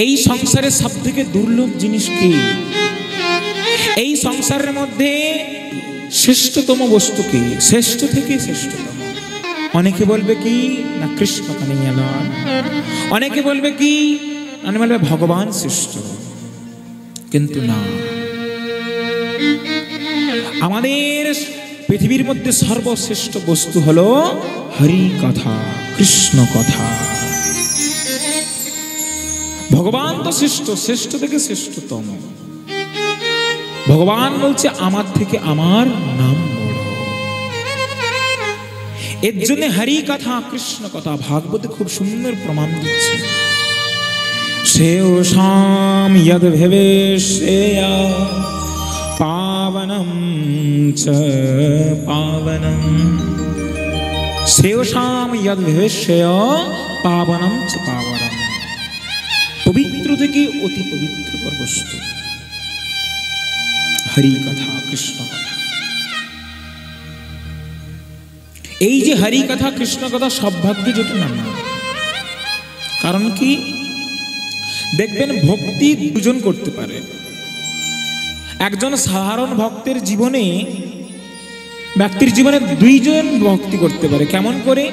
এই সংসারে সবথেকে দুর্লভ জিনিস কি? এই সংসারের মধ্যে শ্রেষ্ঠতম বস্তু কি? শ্রেষ্ঠ থেকে শ্রেষ্ঠতম। অনেকে বলবে কি না কৃষ্ণ কানাইয়া লাল, অনেকে বলবে কি মানে বলবে ভগবান শ্রেষ্ঠ, কিন্তু না, আমাদের পৃথিবীর মধ্যে সর্বশ্রেষ্ঠ বস্তু হলো হরি কথা, কৃষ্ণ কথা। ভগবান তো শ্রেষ্ঠ, শ্রেষ্ঠ থেকে শ্রেষ্ঠতম। ভগবান বলছে আমার থেকে আমার নাম বড়। এর জন্য হরি কথা, কৃষ্ণ কথা ভাগবতে খুব সুন্দর প্রমাণ দিচ্ছে। শ্রেয়সাম যদ ভবেশ্যয়া পাবনম চ পাবনম, শ্রেয়সাম যদ ভবেশ্যয়া পাবনম চ পাবনম। পবিত্র থেকে অতি পবিত্রকর বস্তু হরি কথা, কৃষ্ণ কথা। এই যে হরি কথা, কৃষ্ণ কথা সৌভাগ্য জোটে না। কারণ কি? দেখবেন ভক্তি দুজন করতে পারে। একজন সাধারণ ভক্তের জীবনে, ব্যক্তির জীবনে দুইজন ভক্তি করতে পারে। কেমন করে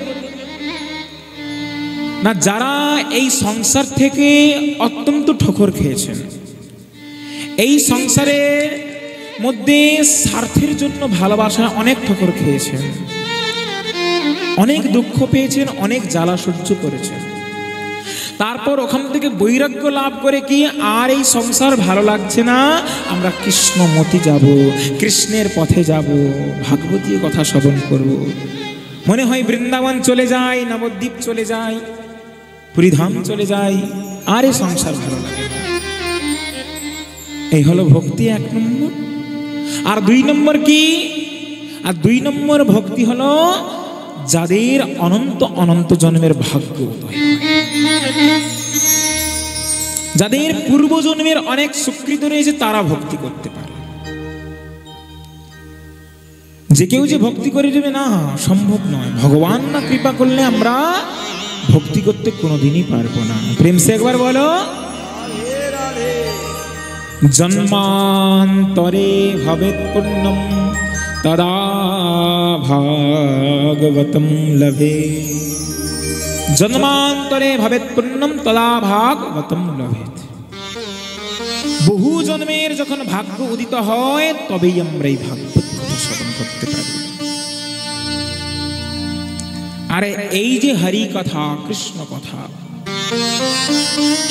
না? যারা এই সংসার থেকে অত্যন্ত ঠোকর খেয়েছেন, এই সংসারের মধ্যে স্বার্থের জন্য ভালোবাসা অনেক ঠোকর খেয়েছেন, অনেক দুঃখ পেয়েছেন, অনেক জ্বালা সহ্য করেছেন। তারপর ওখান থেকে বৈরাগ্য লাভ করে কি আর এই সংসার ভালো লাগছে না, আমরা কৃষ্ণমতি যাব, কৃষ্ণের পথে যাব, ভাগবতীয় কথা শ্রবণ করব। মনে হয় বৃন্দাবন চলে যাই, নবদ্বীপ চলে যাই, পুরীধাম চলে যাই, আর এই সংসার ভালো লাগে না। এই হলো ভক্তি এক নম্বর। আর দুই নম্বর কি? আর দুই নম্বর ভক্তি হলো যাদের অনন্ত অনন্ত জন্মের ভাগ্য, যাদের পূর্ব জন্মের অনেক সুকৃত রয়েছে, তারা ভক্তি করতে পারে। যে কেউ যে ভক্তি করে দেবে না, সম্ভব নয়। ভগবান না কৃপা করলে আমরা ভক্তি করতে কোনোদিনই পারবো না। প্রেম সে একবার বলো, জন্মান্তরে ভবেৎ পুণ্যম তদা ভাগবতম লভে। জন্মান্তরে ভবেৎ পুণ্যম তদা ভাগবতম লভেৎ। বহু জন্মের যখন ভাগ্য উদিত হয়, তবেই আমরা এই ভাগবত কথা শ্রবণ করতে পারি। আরে এই যে হরি কথা, কৃষ্ণ কথা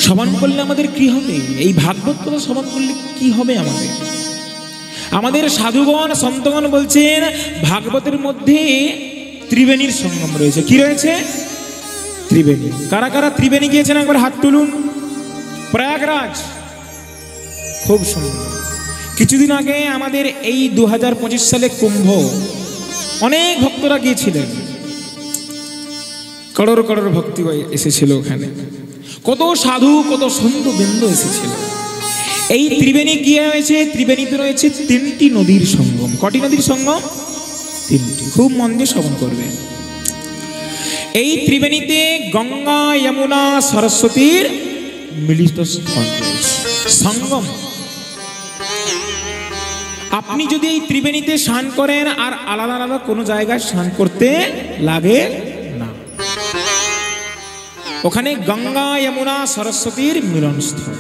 শ্রবণ করলে আমাদের কি হবে? এই ভাগবত কথা শ্রবণ করলে কি হবে আমাদের? আমাদের সাধুগণ সন্তগণ বলছেন ভাগবতের মধ্যে ত্রিবেণীর সঙ্গম রয়েছে। কি রয়েছে? ত্রিবেণী। কারা কারা ত্রিবেণী গিয়েছেন একবার হাত তুলুন। প্রয়াগরাজ, খুব সুন্দর। কিছুদিন আগে আমাদের এই 2025 সালে কুম্ভ, অনেক ভক্তরা গিয়েছিলেন, করোড় করোড় ভক্তি এসেছিল ওখানে, কত সাধু কত সন্ত বৃন্দ এসেছিল। এই ত্রিবেণী গিয়ে হয়েছে, ত্রিবেণীতে রয়েছে 3টি নদীর সঙ্গম। কটি নদীর সঙ্গম? 3টি। খুব মন দিয়ে শ্রবণ করবে। এই ত্রিবেণীতে গঙ্গা, যমুনা, সরস্বতীর মিলিত স্থল রয়েছে, সঙ্গম। আপনি যদি এই ত্রিবেণীতে স্নান করেন আর আলাদা আলাদা কোনো জায়গায় স্নান করতে লাগে না। ওখানে গঙ্গা, যমুনা, সরস্বতীর মিলনস্থল।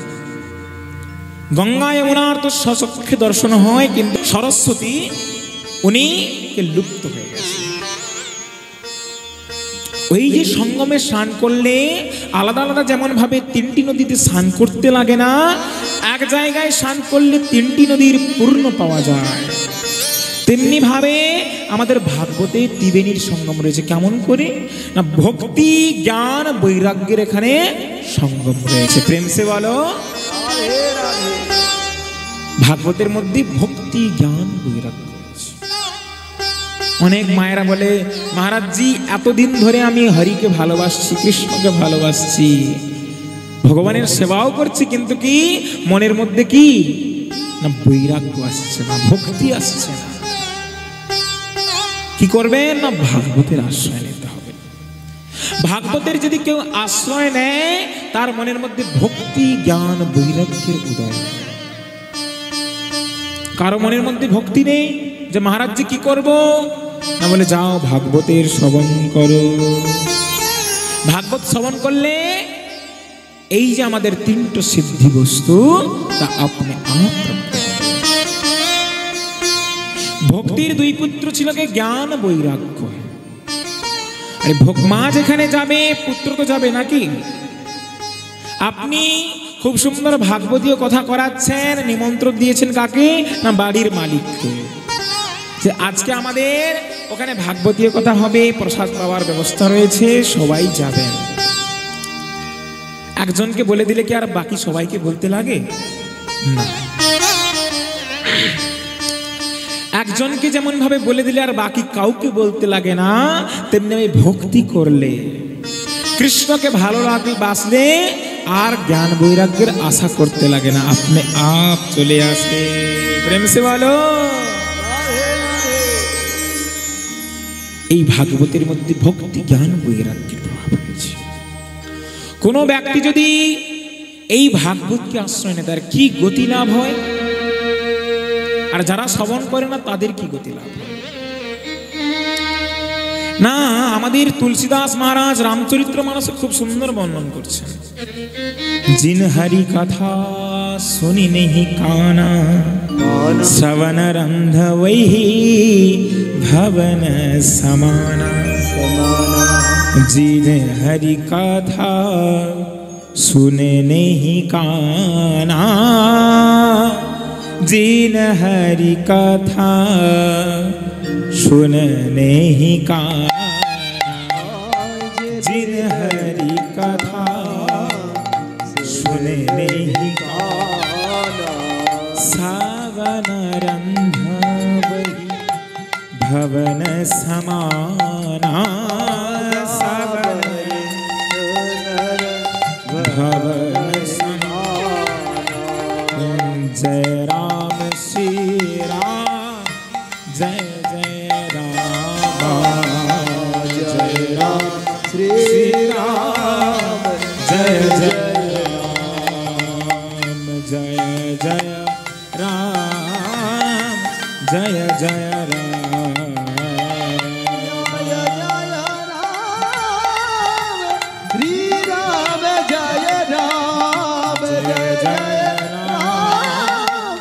গঙ্গা যমুনার তো স্বচক্ষে দর্শন হয়, কিন্তু সরস্বতী উনি লুপ্ত হয়ে গেছে। ওই যে সঙ্গমে স্নান করলে আলাদা আলাদা যেমন ভাবে 3টি নদীতে স্নান করতে লাগে না, এক জায়গায় স্নান করলে 3টি নদীর পূর্ণ পাওয়া যায়, তেমনি ভাবে আমাদের ভাগবতে ত্রিবেণীর সঙ্গম রয়েছে। কেমন করে না? ভক্তি, জ্ঞান, বৈরাগ্যের এখানে সঙ্গম রয়েছে। প্রেম সে বলো, ভাগবতের মধ্যে ভক্তি, জ্ঞান, বৈরাগ্য রয়েছে। অনেক মায়েরা বলে, মহারাজজি এতদিন ধরে আমি হরিকে ভালোবাসছি, কৃষ্ণকে ভালোবাসছি, ভগবানের সেবাও করছি, কিন্তু কি মনের মধ্যে কি না বৈরাগ্য আসছে না, ভক্তি আসছে না। কি করবেন না? ভাগবতের আশ্রয় নিতে হবে। ভাগবতের যদি কেউ আশ্রয় নেয় তার মনের মধ্যে ভক্তি জ্ঞান বৈরাগ্যের উদয়। কারো মনের মধ্যে ভক্তি নেই যে মহারাজ জি কি করব, না বলে যাও ভাগবতের শ্রবণ করো। ভাগবত শ্রবণ করলে এই যে আমাদের তিনটা সিদ্ধি বস্তু তা আপনি আপ প্রাপ্ত হবে। ভক্তির দুই পুত্র ছিল কে? জ্ঞান বৈরাগ্য। আরে মা যেখানে যাবে পুত্র তো যাবে নাকি? আপনি খুব সুন্দর ভাগবতীয় কথা করাচ্ছেন, নিমন্ত্রণ দিয়েছেন কাকে? না বাড়ির মালিককে, যে আজকে আমাদের ওখানে ভাগবতীয় কথা হবে, প্রসাদ পাওয়ার ব্যবস্থা রয়েছে, সবাই যাবেন। একজনকে বলে দিলে কি আর বাকি সবাইকে বলতে লাগে? না। একজনকে যেমন ভাবে বলে দিলে আর বাকি কাউকে বলতে লাগে না, তেমনি আমি ভক্তি করলে, কৃষ্ণকে ভালো লাগে বাসলে আর জ্ঞান বৈরাগ্যের আশা করতে লাগে না, আপনি আপ চলে আসে। প্রেম সে বলো। এই ভাগবতের মধ্যে ভক্তি জ্ঞান বৈরাগ্যের প্রভাব রয়েছে। কোন ব্যক্তি যদি এই ভাগবতকে আশ্রয় নেয় তার কি গতি লাভ হয়, আর যারা শ্রবণ করে না তাদের কি গতি লাভ হয়? না, আমাদের তুলসীদাস মহারাজ রামচরিত্র মানসে খুব সুন্দর বর্ণন করছেন। जिन हरि कथा सुनी नहीं काना, श्रवण रंध वही भवन समाना। जिन हरि कथा सुने नहीं काना, जिन हरि कथा सुने नहीं काना, जिन हरि कथा सुने नहीं काना, सावन रंध वही भवन समाना। सावन भवन समाना। जय राम श्री राम, जय जय राम, जय राम श्री राम, जय जय जय जय राम, जय जय राम, जय जय राम, श्री राम जय राम, जय जय राम,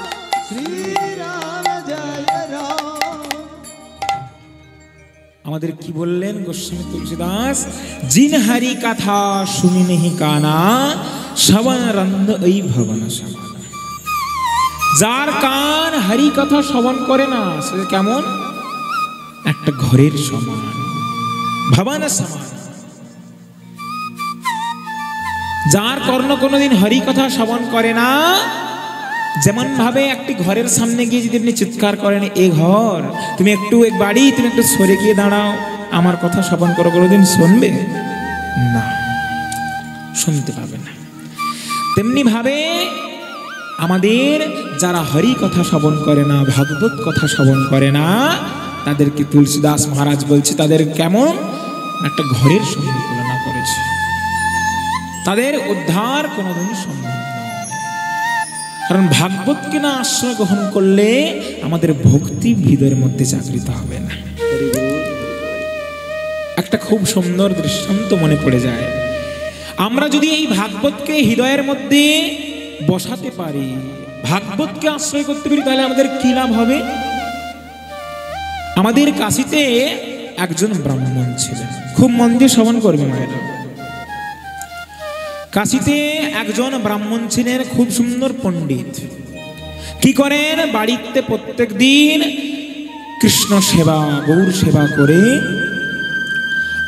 श्री राम जय राम। আমাদের কি বললেন গোস্বামী তুলসীদাস? जिन हरि कथा सुनी नहीं काना, श्रवण रंध এই ভবন সমানা। যার কান হরি কথা শ্রবণ করে না সে কেমন? একটা ঘরের সমান, ভবন সমান। যার কর্ণ কোনোদিন হরি কথা শ্রবণ করে না, যেমন ভাবে একটি ঘরের সামনে গিয়ে যদি আপনি চিৎকার করেন, এ ঘর তুমি একটু, এক বাড়ি তুমি একটু সরে গিয়ে দাঁড়াও, আমার কথা শ্রবণ করো, কোনোদিন শুনবে না, শুনতে পাবে না। তেমনি ভাবে আমাদের যারা হরি কথা শ্রবণ করে না, ভাগবত কথা শ্রবণ করে না, তাদেরকে তুলসীদাস মহারাজ বলছে তাদের কেমন? একটা ঘরের সঙ্গে তুলনা করেছে। তাদের উদ্ধার কোনোদিন সম্ভব নয়। কারণ ভাগবতকে না আশ্রয় গ্রহণ করলে আমাদের ভক্তি হৃদয়ের মধ্যে জাগৃত হবে না। একটা খুব সুন্দর দৃষ্টান্ত মনে পড়ে যায়। আমরা যদি এই ভাগবতকে হৃদয়ের মধ্যে বসাতে পারি, ভাগবতকে আশ্রয় করতে পারি, তাহলে আমাদের কি লাভ হবে? আমাদের কাশীতে একজন ব্রাহ্মণ ছিলেন, খুব মন দিয়ে শ্রবণ করবে মায়েরা। কাশীতে একজন ব্রাহ্মণ ছিলেন, খুব সুন্দর পণ্ডিত। কি করেন? বাড়িতে প্রত্যেক দিন কৃষ্ণ সেবা, গৌর সেবা করে,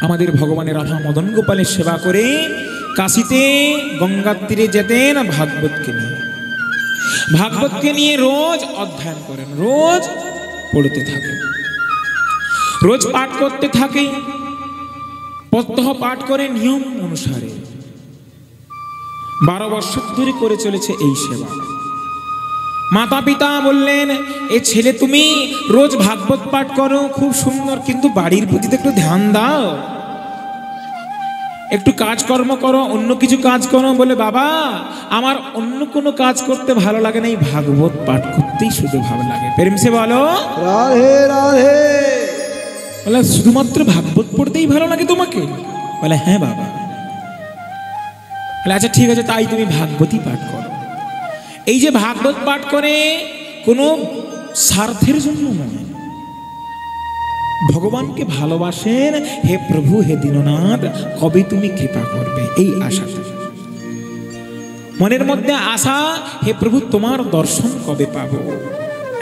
আমাদের ভগবানের রাধা মদন গোপালের সেবা করে কাশীতে গঙ্গার তীরে যেতেন ভাগবতকে নিয়ে। ভাগবতকে নিয়ে রোজ অধ্যয়ন করেন, রোজ পড়তে থাকেন, রোজ পাঠ করতে থাকে। প্রত্যহ পাঠ করে নিয়ম অনুসারে 12 বছর ধরে করে চলেছে এই সেবা। মাতা পিতা বললেন, এ ছেলে তুমি রোজ ভাগবত পাঠ করো, খুব সুন্দর, কিন্তু বাড়ির প্রতি একটু ধ্যান দাও। একটু কাজকর্ম করো, অন্য কিছু কাজ করো। বলে বাবা আমার অন্য কোনো কাজ করতে ভালো লাগে না, এই ভাগবত পাঠ করতেই শুধু ভালো লাগে। প্রেম সে বলো রাধে রাধে। বলে শুধুমাত্র ভাগবত পড়তেই ভালো লাগে তোমাকে? বলে হ্যাঁ বাবা। বলে আচ্ছা ঠিক আছে, তাই তুমি ভাগবতই পাঠ করো। এই যে ভাগবত পাঠ করে কোনো স্বার্থের জন্য নয়, ভগবানকে ভালোবাসেন, হে প্রভু হে দীননাথ কবে তুমি কৃপা করবে, এই আশাতে মনের মধ্যে আশা, হে প্রভু তোমার দর্শন কবে পাবো,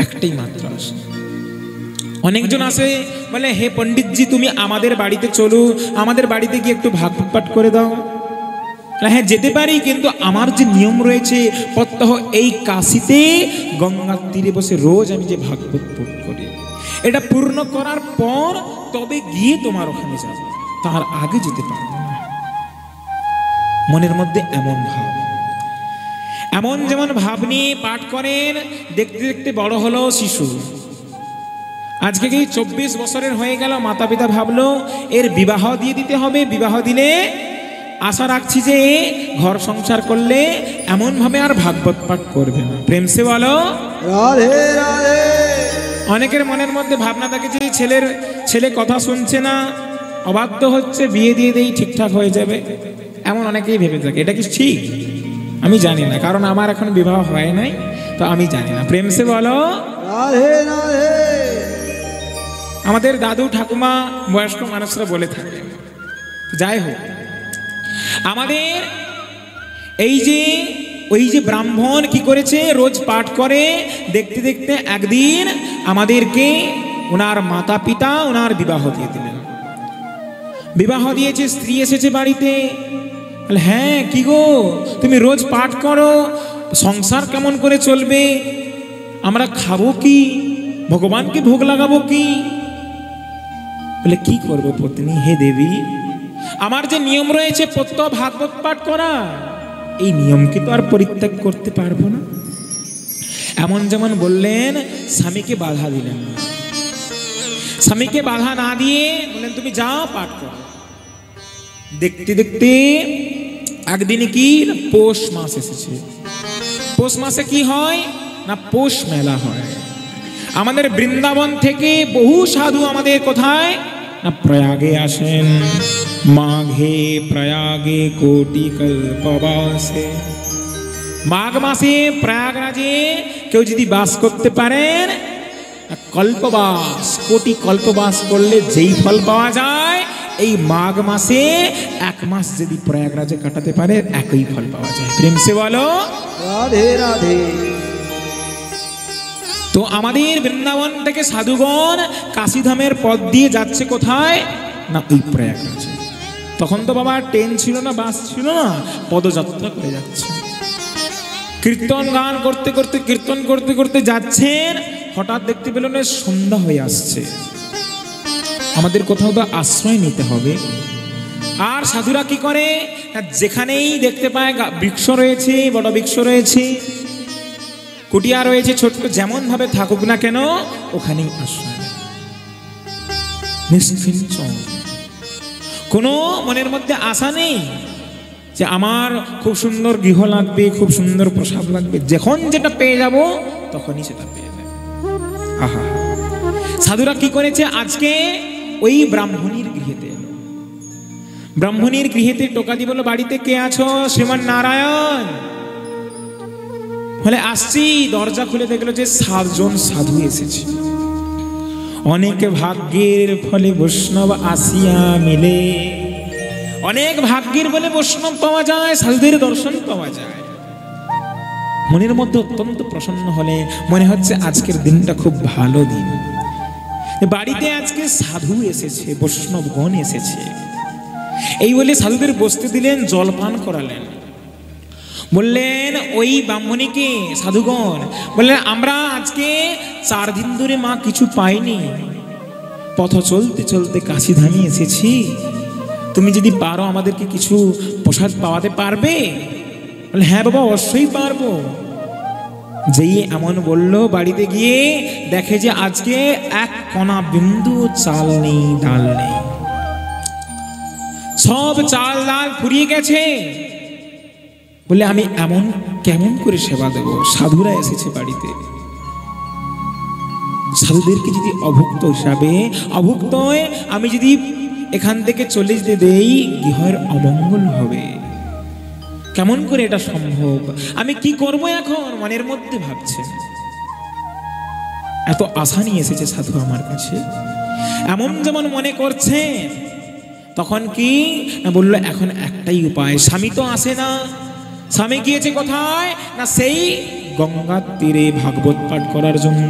একটাই মাত্র আশা। অনেকজন আসে বলে হে পণ্ডিতজি তুমি আমাদের বাড়িতে চলো, আমাদের বাড়িতে গিয়ে একটু ভাগবত পাঠ করে দাও। হ্যাঁ যেতে পারি, কিন্তু আমার যে নিয়ম রয়েছে প্রত্যহ এই কাশিতে গঙ্গার তীরে বসে রোজ আমি যে ভাগবত পাঠ করি, এটা পূর্ণ করার পর তবে গিয়ে তোমার ওখানে যাব, তার আগে যেতে পারবো না। মনের মধ্যে এমন ভাব, এমন যেমন ভাব নিয়ে পাঠ করেন, দেখতে দেখতে বড় হলো শিশু। আজকে কি 24 বছরের হয়ে গেল, মাতা পিতা ভাবলো এর বিবাহ দিয়ে দিতে হবে, বিবাহ দিলে আশা রাখছি যে ঘর সংসার করলে এমন ভাবে আর ভাগবত পাঠ করবে না। প্রেম সে বলো রাধে রাধে। অনেকের মনের মধ্যে ভাবনা থাকে যে ছেলে কথা শুনছে না, অবাধ্য হচ্ছে, বিয়ে দিয়ে দেই ঠিকঠাক হয়ে যাবে, এমন অনেকেই ভেবে থাকে। এটা কি ঠিক? আমি জানি না, কারণ আমার এখন বিবাহ হয় নাই, তো আমি জানি না। প্রেম সে বলো রাধে রাধে। আমাদের দাদু ঠাকুমা বয়স্ক মানুষরা বলে থাকে। যাই হোক, আমাদের এই যে ওই যে ব্রাহ্মণ কি করেছে, রোজ পাঠ করে, দেখতে দেখতে একদিন আমাদেরকে ওনার মাতা পিতা ওনার বিবাহ দিয়ে দিলেন। বিবাহ দিয়েছে, স্ত্রী এসেছে বাড়িতে। হ্যাঁ কি গো তুমি রোজ পাঠ করো, সংসার কেমন করে চলবে, আমরা খাবো কি, ভগবানকে ভোগ লাগাবো কি? বলে কি করবো পত্নী, হে দেবী আমার যে নিয়ম রয়েছে প্রত্যহ ভাগবত পাঠ করা, এই নিয়মকে তো আর পরিত্যাগ করতে পারবো না। এমন যেমন বললেন, স্বামীকে বাধা দিলেন না। স্বামীকে বাধা না দিয়ে বললেন তুমি যাও পাঠ করো। দেখতে দেখতে একদিন কি পৌষ মাস এসেছে। পৌষ মাসে কি হয় না, পৌষ মেলা হয়। আমাদের বৃন্দাবন থেকে বহু সাধু আমাদের কোথায় না প্রয়াগে আসেন। মাঘে প্রয়াগে কোটি কল্পবাসে। মাঘ মাসে প্রয়াগরাজে কেউ যদি বাস করতে পারেন, কল্পবাস কোটি কল্পবাস করলে যেই ফল পাওয়া যায়, এই মাঘ মাসে 1 মাস যদি প্রয়াগরাজে কাটাতে পারে একই ফল পাওয়া যায়। প্রেম সে বলো রাধে রাধে। তো আমাদের বৃন্দাবন থেকে সাধুগণ কাশীধামের পথ দিয়ে যাচ্ছে কোথায় না, ওই প্রয়াগরাজে। তখন তো বাবা ট্রেন ছিল না, বাস ছিল না, পদযাত্রা করে যাচ্ছে। কীর্তন গান করতে করতে, কীর্তন করতে করতে যাচ্ছেন, হঠাৎ দেখতে পেলেন সন্ধ্যা হয়ে আসছে। আমাদের কোথাও তো আশ্রয় নিতে হবে। আর সাধুরা কি করে, যেখানেই দেখতে পায় বৃক্ষ রয়েছে, বড় বৃক্ষ রয়েছে, কুটিয়া রয়েছে, ছোট্ট যেমন ভাবে থাকুক না কেন ওখানেই আশ্রয় নেয়। নিশ্চিন্ত, কোনো মনের মধ্যে আশা নেই যে আমার খুব সুন্দর গৃহ লাগবে, খুব সুন্দর প্রসাদ লাগবে। যখন যেটা পেয়ে যাব তখনই সেটা পেয়ে যাবে। আহা, সাধুরা কি করেছে, আজকে ওই ব্রাহ্মণীর গৃহেতে এলো। ব্রাহ্মণীর গৃহেতে টোকা দিয়ে বলল, বাড়িতে কে আছো? শ্রীমান নারায়ণ। বলে আসছি। দরজা খুলে দেখলো যে 7 জন সাধু এসেছে। অনেক ভাগ্যের ফলে বৈষ্ণব আসিয়া মিলে। অনেক ভাগ্যের বলে বৈষ্ণব পাওয়া যায়, সাধুদের দর্শন পাওয়া যায়। মনের মধ্যে অত্যন্ত প্রসন্ন হলে মনে হচ্ছে আজকের দিনটা খুব ভালো দিন। বাড়িতে আজকে সাধু এসেছে, বৈষ্ণবগণ এসেছে। এই বলে সাধুদের বসতে দিলেন, জলপান করালেন। বললেন ওই ব্রাহ্মণীকে সাধুগণ বললেন, আমরা আজকে 4 দিন ধরে মা কিছু পাইনি, পথ চলতে চলতে কাশীধামে এসেছি, তুমি যদি পারো আমাদেরকে কিছু প্রসাদ পাওয়াতে পারবে? বলে হ্যাঁ বাবা অবশ্যই পারবো। যেই এমন বলল, বাড়িতে গিয়ে দেখে যে আজকে 1 কণা বিন্দু চাল নেই, ডাল নেই। সব চাল ডাল ফুরিয়ে গেছে। বলে আমি এমন কেমন করে সেবা দেব? সাধুরা এসেছে বাড়িতে, সাধুদেরকে যদি অভুক্ত হিসাবে অভুক্ত আমি যদি এখান থেকে চলে যেতে দেই, গৃহের অমঙ্গল হবে। কেমন করে এটা সম্ভব? আমি কি করব এখন? মনের মধ্যে ভাবছেন। এত আশা নিয়ে এসেছে সাধু আমার কাছে, এমন যেমন মনে করছে। তখন কি বললো, এখন একটাই উপায়। স্বামী তো আসে না, স্বামী গিয়েছে কোথায় না সেই গঙ্গার তীরে ভাগবত পাঠ করার জন্য।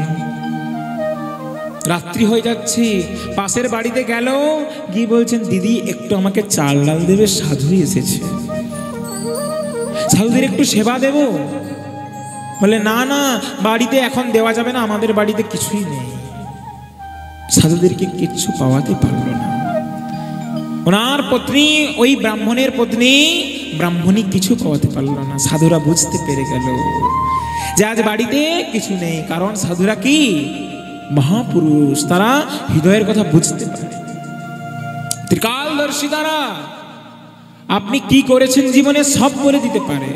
রাত্রি হয়ে যাচ্ছে, পাশের বাড়িতে গেল, গিয়ে বলছেন দিদি একটু আমাকে চাল ডাল দেবে, সাধু এসেছে, সাধুদের একটু সেবা দেব। বলে না না, বাড়িতে এখন দেওয়া যাবে না, আমাদের বাড়িতে কিছুই নেই। সাধুদেরকে কিচ্ছু পাওয়াতে পারলো না। ওনার পত্নী, ওই ব্রাহ্মণের পত্নী, ব্রাহ্মণী কিছু পাওয়াতে পারলো না। সাধুরা বুঝতে পেরে গেল যে আজ বাড়িতে কিছু নেই। কারণ সাধুরা কি মহাপুরুষ, তারা হৃদয়ের কথা বুঝতে পারে। ত্রিকালদর্শী তারা, আপনি কি করেছেন জীবনে সব বলে দিতে পারে।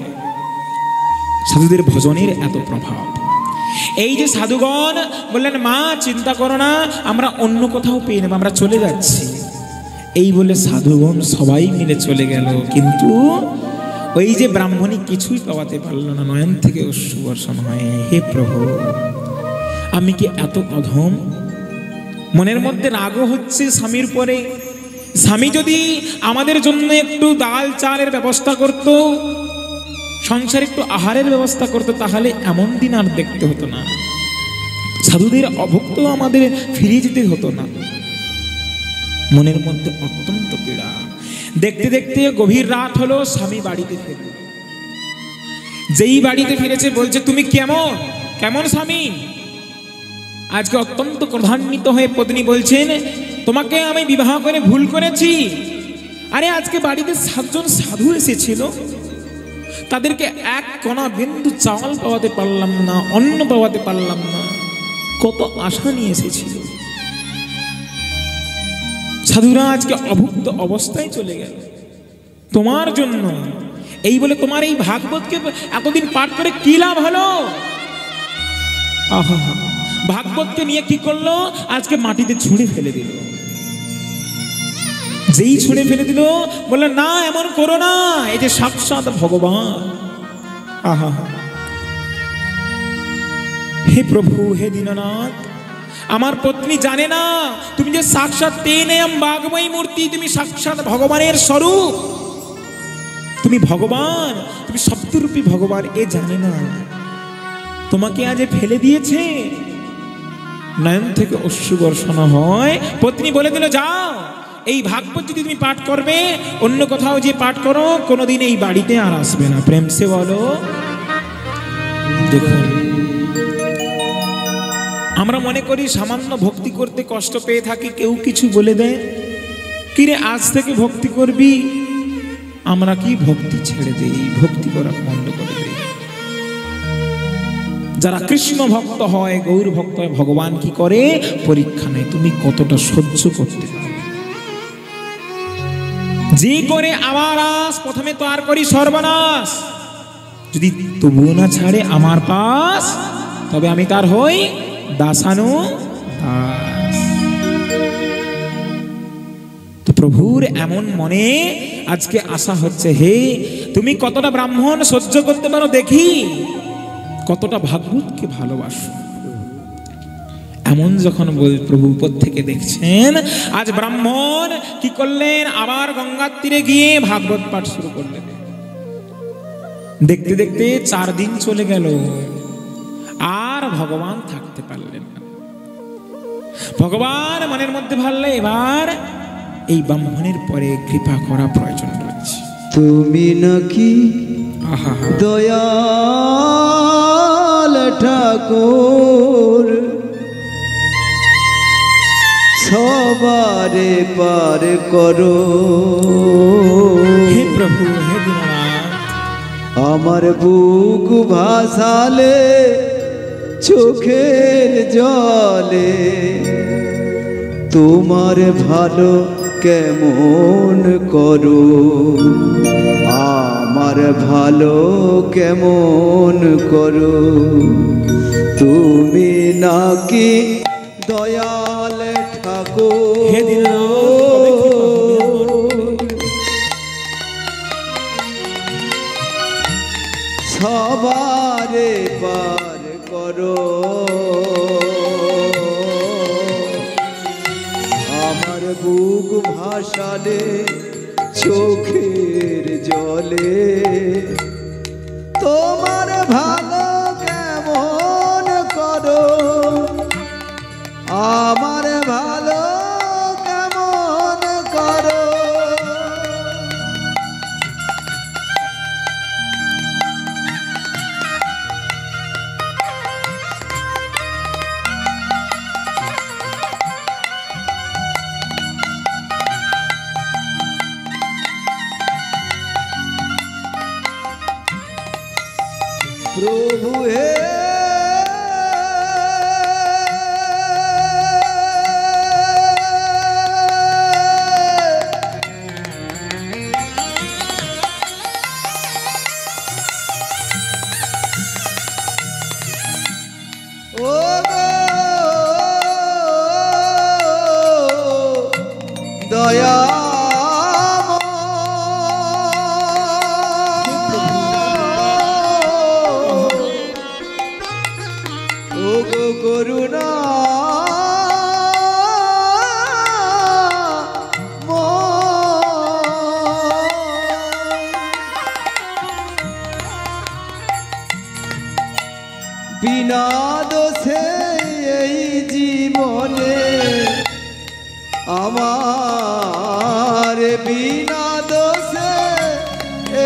সাধুদের ভজনের এত প্রভাব। এই যে সাধুগণ বললেন, মা চিন্তা করো না, আমরা অন্য কোথাও পেয়ে নেব, আমরা চলে যাচ্ছি। এই বলে সাধুগণ সবাই মিলে চলে গেল। কিন্তু ওই যে ব্রাহ্মণী কিছুই পাওয়াতে পারল না, নয়ন থেকে অশ্রু বর্ষণ হয়। হে প্রভু, আমি কি এত অধম? মনের মধ্যে রাগও হচ্ছে স্বামীর পরে। স্বামী যদি আমাদের জন্য একটু ডাল চালের ব্যবস্থা করত, সংসারে একটু আহারের ব্যবস্থা করত, তাহলে এমন দিন আর দেখতে হতো না। সাধুদের অভুক্ত আমাদের ফিরিয়ে যেতে হতো না। মনের মধ্যে অত্যন্ত পীড়া। দেখতে দেখতে গভীর রাত হলো, স্বামী বাড়িতে ফিরল। যেই বাড়িতে ফিরেছে বলছে, তুমি কেমন কেমন স্বামী? আজকে অত্যন্ত ক্রোধান্বিত হয়ে পত্নী বলছেন, তোমাকে আমি বিবাহ করে ভুল করেছি। আরে আজকে বাড়িতে 7 জন সাধু এসেছিল, তাদেরকে এক কণা বিন্দু চাল পাওয়াতে পারলাম না, অন্ন পাওয়াতে পারলাম না। কত আশা নিয়ে এসেছিল, সাধুরা আজকে অভুক্ত অবস্থায় চলে গেল তোমার জন্য। এই বলে তোমার এই ভাগবতকে এতদিন পাঠ করে কি লাভ হলো? আহা, ভাগবতকে নিয়ে কি করলো? আজকে মাটিতে ছুঁড়ে ফেলে দিল। যেই ছুঁড়ে ফেলে দিল, বললেন না এমন করো না, এই যে সাক্ষাৎ ভগবান। আহা, হে প্রভু, হে দীননাথ, আমার পত্নী জানে না তুমি যে সাক্ষাৎ তেনেম বাগময়ী মূর্তি, তুমি সাক্ষাৎ ভগবানের স্বরূপ, তুমি ভগবান, তুমি সপ্তরূপী ভগবান, এ জানে না। তোমাকে আজ ফেলে দিয়েছে। নয়ন থেকে অশ্রু বর্ষণ হয়। পত্নী বলে দিল, যাও, এই ভাগবত যদি তুমি পাঠ করবে, অন্য কোথাও যে পাঠ করো, কোনোদিন এই বাড়িতে আর আসবে না। প্রেম সে বলো। দেখুন, আমরা মনে করি সামান্য ভক্তি করতে কষ্ট পেয়ে থাকি, কেউ কিছু বলে দেয়, কিরে আজ থেকে ভক্তি করবি, আমরা কি ভক্তি ছেড়ে দেই, ভক্তি করা বন্ধ করে দেই। যারা কৃষ্ণ ভক্ত হয়, গৌর ভক্ত হয়, ভগবান কি করে? পরীক্ষা নেয়, তুমি কতটা সহ্য করতে পারো। যে করে আমার আস, প্রথমে তো আর করি সর্বনাশ, যদি তবুও না ছাড়ে আমার পাশ, তবে আমি তার হই দাসানু দাস। তো প্রভুর এমন মনে আজকে আশা হচ্ছে, হে তুমি কতটা ব্রাহ্মণ সহ্য করতে পারো, দেখি কতটা ভাগবতকে ভালোবাসো। এমন যখন প্রভু উপর থেকে দেখছেন, আজ ব্রাহ্মণ কি করলেন? আবার গঙ্গার তীরে গিয়ে ভাগবত পাঠ শুরু করলেন। দেখতে দেখতে 4 দিন চলে গেল, আর ভগবান থাকতে পারলেন না। ভগবান মনের মধ্যে ভাবলেন, এবার এই ব্রাহ্মণের পরে কৃপা করা প্রয়োজন রয়েছে। তুমি নাকি দয়াল ঠাকুর, সবারে পার করো। হে প্রভু, হে দীননাথ, আমার বুক ভাসালে চোখের জলে, তোমার ভালো কেমন করো, আমার ভালো কেমন করো, তুমি নাকি দয়াল ঠাকুর। হে দীননাথ, কবে কৃপা হবে? সবারে পার করো, আমার বুক ভাসালে চোখের জলে, তোমার ভালো কেমন করো, আমার ভালো কেমন করো। প্রভু হে ও গো দয়া করুণা বিনা দোষে এই জীবনে আমার, বিনা দোষে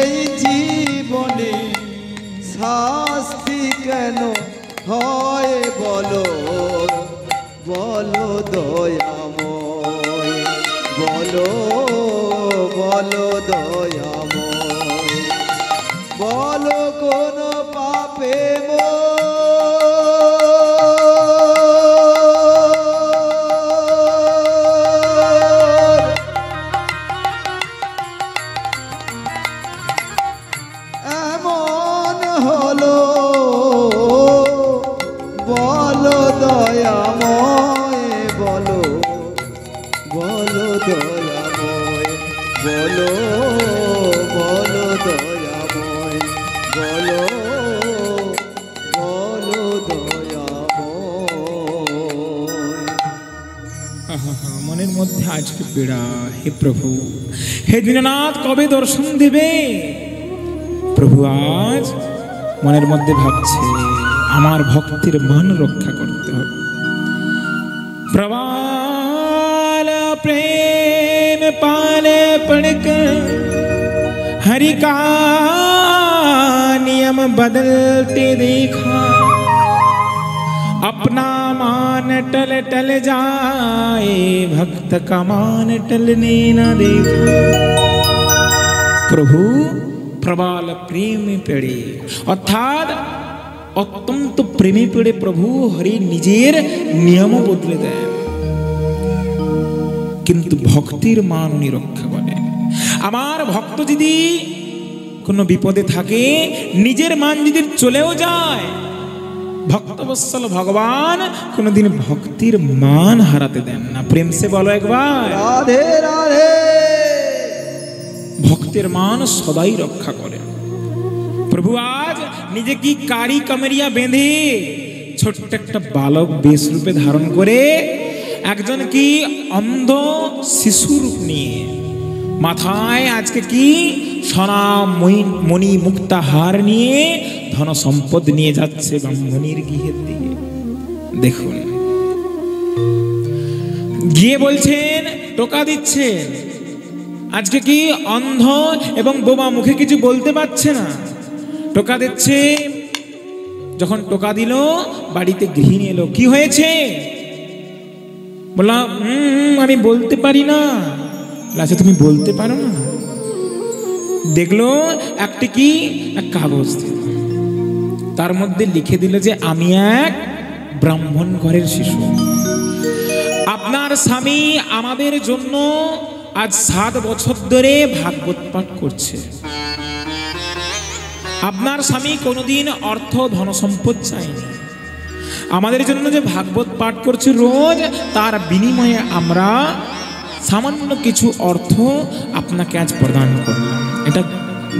এই জীবনে শাস্তি কেন হয় বলো, বলো দয়াময়, বলো বলো দয়াময়, বলো কোন পাপে এমন হলো, বলো দয়াময়, বলো বলো দয়াময়, বলো বলো দয়াময়, বলো বলো দয়াময়। মনের মধ্যে আজকে পীড়া। হে প্রভু, হে দীননাথ, কবে দর্শন দেবে? প্রভু আজ মনের মধ্যে ভাবছে আমার ভক্তির মান রক্ষা করতে হবে। প্রবাল প্রেম পালে পড়कर हरि का नियम बदलते देखा, अपना मान टल टल जाए, भक्त का मान टलने न देखा। প্রভু প্রবাল প্রেমে পেড়ে, অর্থাৎ অত্যন্ত প্রেমে পেড়ে প্রভু হরি নিজের নিয়ম বদলে দেন, কিন্তু ভক্তির মান উনি রক্ষা করেন। আমার ভক্ত যদি কোনো বিপদে থাকে, নিজের মান যদি চলেও যায়, ভক্তবৎসল ভগবান কোনোদিন ভক্তির মান হারাতে দেন না। প্রেম সে বলো একবার রাধে রাধে। ভক্তের মান সদাই রক্ষা করেন প্রভু। আজ নিজে কি কারি কামরিয়া বেঁধে ছোট্ট একটা বালক বেশ রূপে ধারণ করে, একজন কি অন্ধ শিশু রূপ নিয়ে, মাথায় আজকে কি সোনা মণি মুক্তা হার নিয়ে ধন সম্পদ নিয়ে যাচ্ছে ব্রাহ্মণীর গৃহের দিকে। দেখুন, গিয়ে বলছেন, টোকা দিচ্ছেন। আজকে কি অন্ধ এবং বোমা, মুখে কিছু বলতে পারছে না, টোকা দিচ্ছে। যখন টোকা দিল, বাড়িতে গৃহিণী এলো। কি হয়েছে? বললাম আমি বলতে পারি না। আচ্ছা, তুমি বলতে পারো না? দেখলো একটি কি এক কাগজ দিল, তার মধ্যে লিখে দিল যে আমি এক ব্রাহ্মণ ঘরের শিশু, আপনার স্বামী আমাদের জন্য আজ 7 বছর ধরে ভাগবত পাঠ করছে। আপনার স্বামী কোনোদিন অর্থ ধন সম্পদ চায়নি, আমাদের জন্য যে ভাগবত পাঠ করছে রোজ, তার বিনিময়ে আমরা সামান্য কিছু অর্থ আপনাকে আজ প্রদান করলাম। এটা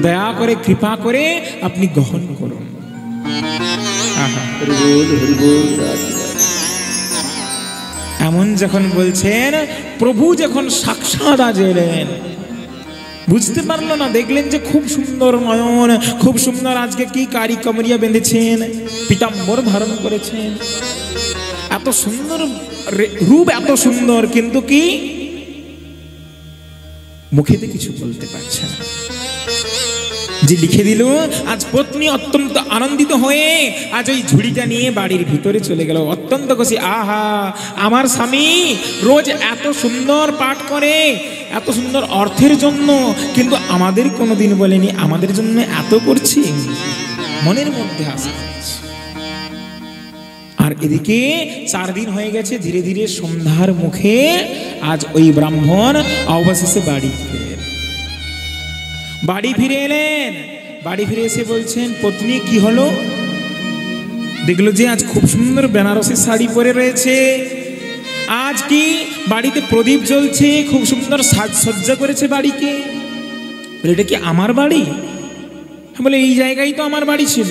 দয়া করে কৃপা করে আপনি গ্রহণ করুন। এমন যখন বলছেন, প্রভু যখন সাক্ষাৎ আজ এলেন, বুঝতে পারলো না, দেখলেন যে খুব সুন্দর নয়ন, খুব সুন্দর আজকে কি কারি কামড়িয়া বেঁধেছেন, পীতাম্বর ধারণ করেছেন, এত সুন্দর রূপ, এত সুন্দর, কিন্তু কি মুখেতে কিছু বলতে পারছে না। যে লিখে দিল, আজ পত্নী অত্যন্ত আনন্দিত হয়ে আজ ওই ঝুড়িটা নিয়ে বাড়ির ভিতরে চলে গেল, অত্যন্ত খুশি। আহা, আমার স্বামী রোজ এত সুন্দর পাঠ করে, এত সুন্দর অর্থের জন্য, কিন্তু আমাদের কোনোদিন বলেনি আমাদের জন্য এত করছি, মনের মধ্যে আসে। আর এদিকে 4 দিন হয়ে গেছে, ধীরে ধীরে সন্ধ্যার মুখে আজ ওই ব্রাহ্মণ অবশেষে বাড়ি ফিরে এলেন। বাড়ি ফিরে এসে বলছেন, পত্নী কি হলো? দেখলো যে আজ খুব সুন্দর বেনারসি শাড়ি পরে রয়েছে, আজ কি বাড়িতে প্রদীপ জ্বলছে, খুব সুন্দর সাজসজ্জা করেছে বাড়িকে। এটা কি আমার বাড়ি? বলে এই জায়গায় তো আমার বাড়ি ছিল।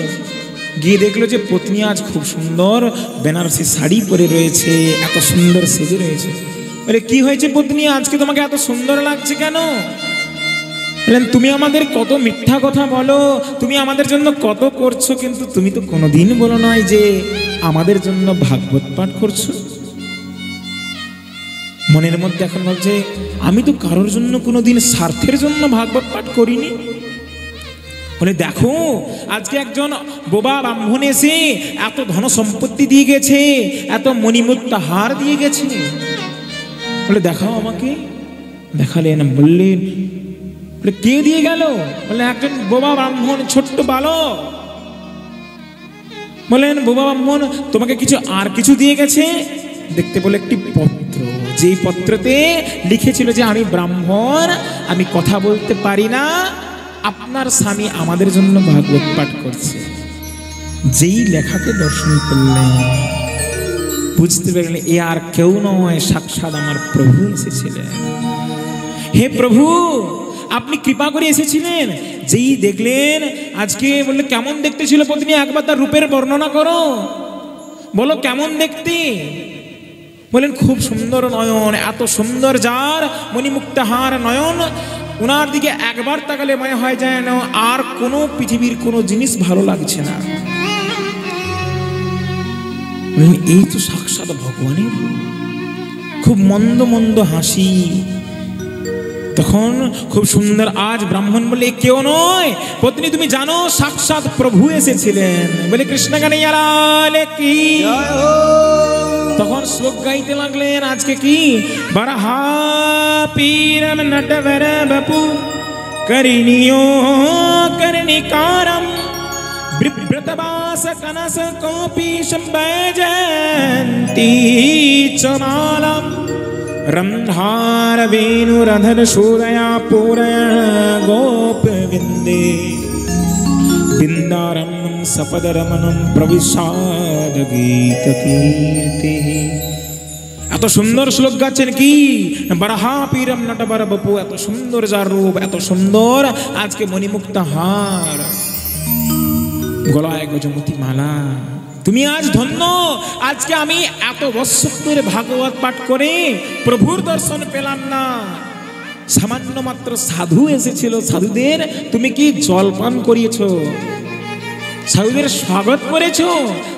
গিয়ে দেখলো যে পত্নী আজ খুব সুন্দর বেনারসি শাড়ি পরে রয়েছে, এত সুন্দর সেজে রয়েছে। বলে কি হয়েছে পত্নী, আজকে তোমাকে এত সুন্দর লাগছে কেন? বললেন, তুমি আমাদের কত মিথ্যা কথা বলো, তুমি আমাদের জন্য কত করছো, কিন্তু তুমি তো কোনোদিন বলো নয় যে আমাদের জন্য ভাগবত পাঠ করছো। মনের মধ্যে এখন ভাবছে, আমি তো কারোর জন্য কোনোদিন স্বার্থের জন্য ভাগবত পাঠ করিনি। বলে দেখো, আজকে একজন বোবা ব্রাহ্মণ এসে এত ধন সম্পত্তি দিয়ে গেছে, এত মণিমুক্তা হার দিয়ে গেছে। বলে দেখাও আমাকে। দেখালেন, বললেন কে দিয়ে গেল? বলে একজন বোবা ব্রাহ্মণ, ছোট্ট বালক। বলেন, বোবা ব্রাহ্মণ তোমাকে কিছু দিয়ে গেছে? দেখতে বলে একটি পত্র, যেই পত্রতে লিখেছিল যে আমি ব্রাহ্মণ, আমি কথা বলতে পারি না, আপনার স্বামী আমাদের জন্য ভাগবত পাঠ করছে। যেই লেখাকে দর্শন করলেন, বুঝতে পারলেন এ আর কেউ নয়, সাক্ষাৎ আমার প্রভু এসেছিলেন। হে প্রভু, আপনি কৃপা করে এসেছিলেন। যেই দেখলেন আজকে, বললে কেমন দেখতে ছিল পত্নী, একবার তার রূপের বর্ণনা করো, বলো কেমন দেখতে। বলেন খুব সুন্দর নয়ন, এত সুন্দর যার মণিমুক্তাহার নয়ন, ওনার দিকে একবার তাকালে মনে হয় যেন আর কোনো পৃথিবীর কোনো জিনিস ভালো লাগছে না। এই তো সাক্ষাৎ ভগবানের। খুব মন্দ মন্দ হাসি। তখন খুব সুন্দর, আজ ব্রাহ্মণ বলে কেউ নয় পত্নী, তুমি জানো সাক্ষাৎ প্রভু এসেছিলেন। বলে কৃষ্ণ কানাইয়া লাল কি। তখন শ্লোক গাইতে লাগলেন, আজকে কি বরাহা পীরম নটবর বপু করিনিयो করনিকারম বিব্রতবাস কনস কোপীশম বৈজয়ন্তী চমালম রন্ধার বেণুরধর সুরয়া পুরয়া গোপ বিন্দে বৃন্দারমণ সপদরমণম প্রবিশাদ গীত কীর্তি। এত সুন্দর শ্লোক গাচ্ছেন কি, বরাহা পীরম নটবর বপু, এত সুন্দর যার রূপ, এত সুন্দর আজকে মণিমুক্তা হার, গলায় গজমতি মালা। তুমি আজ ধন্য, আজকে আমি এত বৎসর ধরে ভাগবত পাঠ করে প্রভুর দর্শন পেলাম না। সামান্য মাত্র সাধু এসেছিল, সাধুদের তুমি কি জলপান করিয়েছ, সাধুদের স্বাগত করেছ,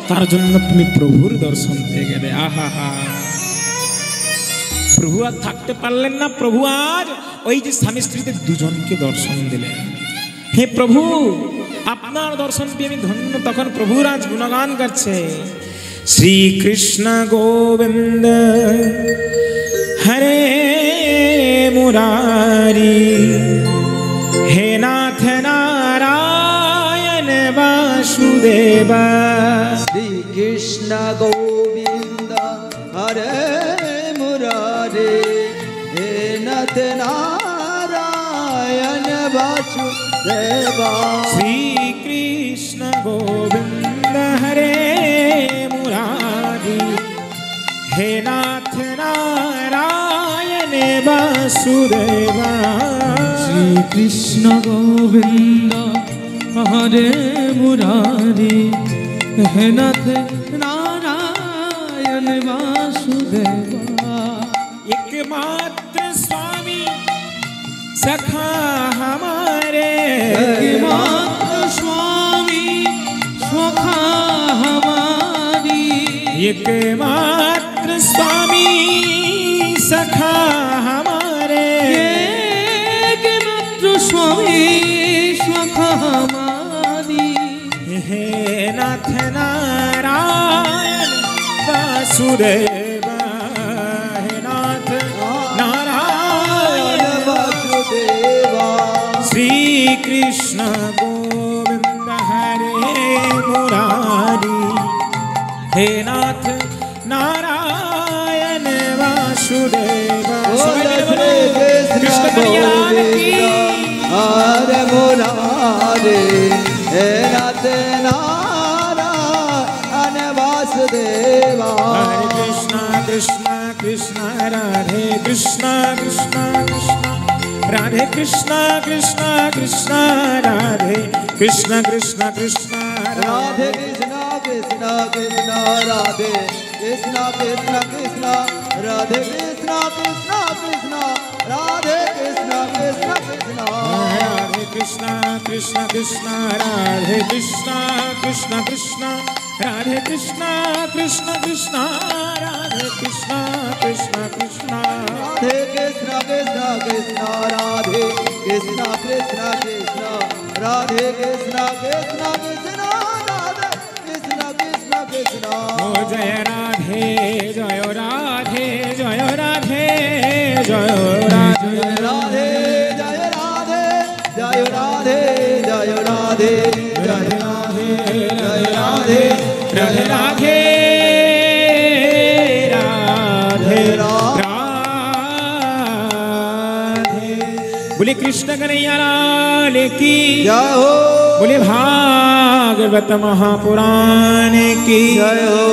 তার জন্য তুমি প্রভুর দর্শন পেয়ে গেলে। আহা হা, প্রভু আর থাকতে পারলেন না। প্রভু আজ ওই যে স্বামী স্ত্রীতে দুজনকে দর্শন দিলেন। হে প্রভু, আপনার দর্শন পেয়ে আমি ধন্য। তখন প্রভুর আজ গুণগান করছে, শ্রীকৃষ্ণ গোবিন্দ হরে মুরারি, হে নাথ নারায়ণ বাসুদেব। শ্রীকৃষ্ণ গোবিন্দ হরে মুরারি, হে নাথ নারায়ণ देवा श्री कृष्ण गोविंद हरे मुरारी हे नाथ नारायण वासुदेवा श्री कृष्ण गोविंद हरे मुरारी हे नाथ नारायण वासुदेवा एकमात्र स्वामी सखा हमारे एकमात्र स्वामी सखा हमारी एकमात्र स्वामी सखा हमारे एकमात्र स्वामी सखा हमारी हे नाथ नारायण वासुदेवा हे नाथ नारायण वासुदेवा श्री कृष्ण गोविंद हरे मुरारी हे नाथ नारायण वासुदेवा कृष्ण कन्हैया की हरे मुरारी हे नाथ नारायण वासुदेवा हरे कृष्ण कृष्ण कृष्ण राधे कृष्ण कृष्ण कृष्ण राधे कृष्ण कृष्ण कृष्ण राधे कृष्ण कृष्ण कृष्ण राधे कृष्ण कृष्ण कृष्ण राधे कृष्ण कृष्ण कृष्ण राधे कृष्ण कृष्ण कृष्ण राधे कृष्ण कृष्ण कृष्ण राधे कृष्ण कृष्ण कृष्ण राधे कृष्ण कृष्ण कृष्ण राधे कृष्ण कृष्ण कृष्ण राधे कृष्ण कृष्ण कृष्ण राधे कृष्ण कृष्ण कृष्ण राधे कृष्ण कृष्ण कृष्ण राधे कृष्ण कृष्ण कृष्ण राधे कृष्ण कृष्ण कृष्ण ओ जय राधे जय राधे जय राधे जय राधे जय राधे जय राधे जय राधे जय राधे जय राधे जय राधे राधे राधे राधे राधे बोले कृष्ण कन्हैया लाल की जय हो बोले भागवत महापुराण की जय हो।